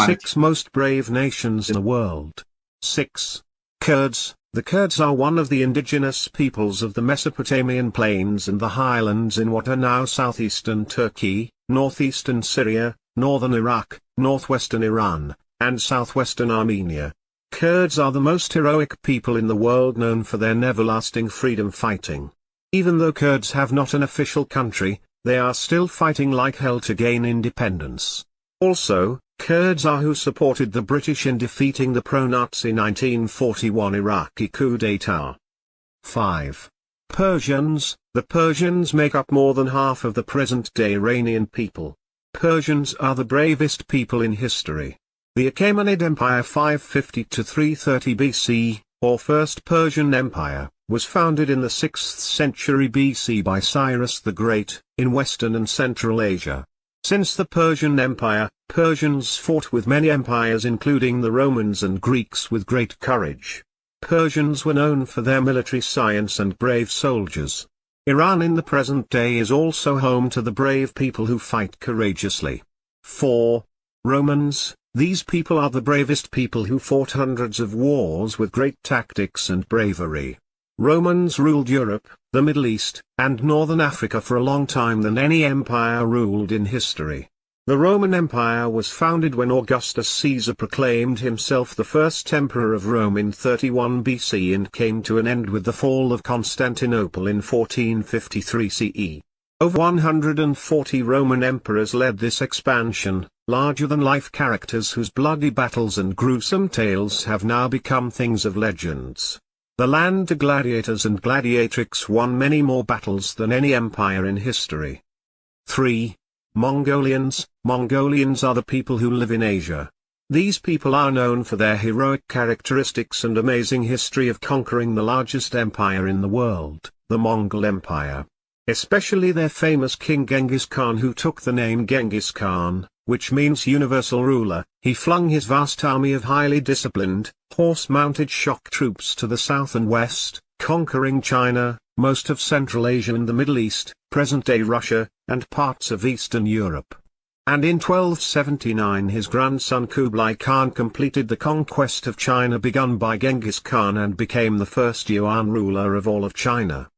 Six most brave nations in the world. 6. Kurds. The Kurds are one of the indigenous peoples of the Mesopotamian plains and the highlands in what are now southeastern Turkey, northeastern Syria, northern Iraq, northwestern Iran, and southwestern Armenia. Kurds are the most heroic people in the world, known for their never-lasting freedom fighting. Even though Kurds have not an official country, they are still fighting like hell to gain independence. Also, Kurds are who supported the British in defeating the pro-Nazi 1941 Iraqi coup d'état. 5. Persians. The Persians make up more than half of the present-day Iranian people. Persians are the bravest people in history. The Achaemenid Empire 550 to 330 BC, or First Persian Empire, was founded in the 6th century BC by Cyrus the Great, in Western and Central Asia. Since the Persian Empire, Persians fought with many empires including the Romans and Greeks with great courage. Persians were known for their military science and brave soldiers. Iran in the present day is also home to the brave people who fight courageously. 4. Romans. These people are the bravest people who fought hundreds of wars with great tactics and bravery. Romans ruled Europe, the Middle East, and Northern Africa for a long time than any empire ruled in history. The Roman Empire was founded when Augustus Caesar proclaimed himself the first emperor of Rome in 31 BC and came to an end with the fall of Constantinople in 1453 CE. Over 140 Roman emperors led this expansion, larger-than-life characters whose bloody battles and gruesome tales have now become things of legends. The land of gladiators and gladiatrix won many more battles than any empire in history. 3. Mongolians. Mongolians are the people who live in Asia. These people are known for their heroic characteristics and amazing history of conquering the largest empire in the world, the Mongol Empire. Especially their famous king Genghis Khan, who took the name Genghis Khan, which means universal ruler. He flung his vast army of highly disciplined, horse-mounted shock troops to the south and west, conquering China, most of Central Asia and the Middle East, present-day Russia, and parts of Eastern Europe. And in 1279 his grandson Kublai Khan completed the conquest of China begun by Genghis Khan and became the first Yuan ruler of all of China.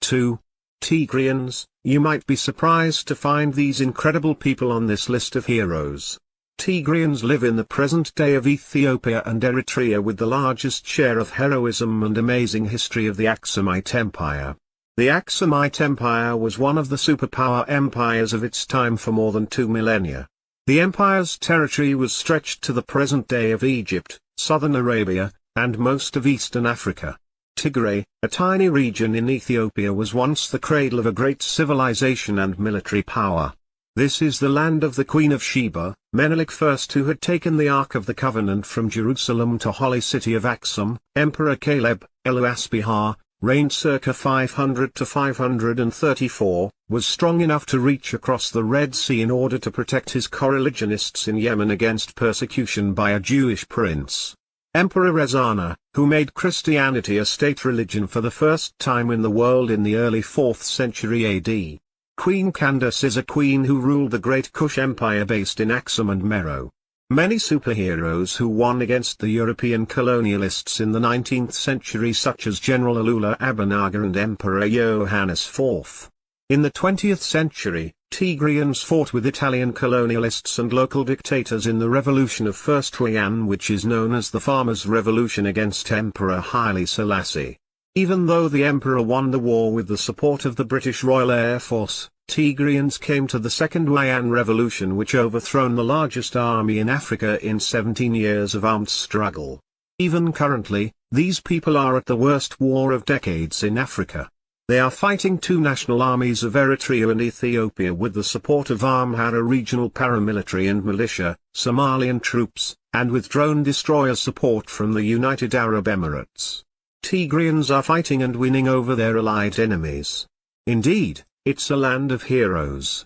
2. Tigrians. You might be surprised to find these incredible people on this list of heroes. Tigrians live in the present day of Ethiopia and Eritrea with the largest share of heroism and amazing history of the Aksumite Empire. The Aksumite Empire was one of the superpower empires of its time for more than 2 millennia. The empire's territory was stretched to the present day of Egypt, southern Arabia, and most of eastern Africa. Tigray, a tiny region in Ethiopia, was once the cradle of a great civilization and military power. This is the land of the Queen of Sheba, Menelik I, who had taken the Ark of the Covenant from Jerusalem to holy city of Aksum. Emperor Caleb, Eluaspihar, reigned circa 500 to 534, was strong enough to reach across the Red Sea in order to protect his coreligionists in Yemen against persecution by a Jewish prince. Emperor Rezana, who made Christianity a state religion for the first time in the world in the early 4th century AD. Queen Candace is a queen who ruled the Great Kush Empire based in Aksum and Meroe. Many superheroes who won against the European colonialists in the 19th century, such as General Alula Abunaga and Emperor Johannes IV. In the 20th century, Tigrians fought with Italian colonialists and local dictators in the revolution of First Huayan, which is known as the Farmers' Revolution against Emperor Haile Selassie. Even though the emperor won the war with the support of the British Royal Air Force, Tigrians came to the Second Huayan Revolution, which overthrown the largest army in Africa in 17 years of armed struggle. Even currently, these people are at the worst war of decades in Africa. They are fighting two national armies of Eritrea and Ethiopia with the support of Amhara regional paramilitary and militia, Somalian troops, and with drone destroyer support from the United Arab Emirates. Tigrians are fighting and winning over their allied enemies. Indeed, it's a land of heroes.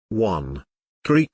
1. Greek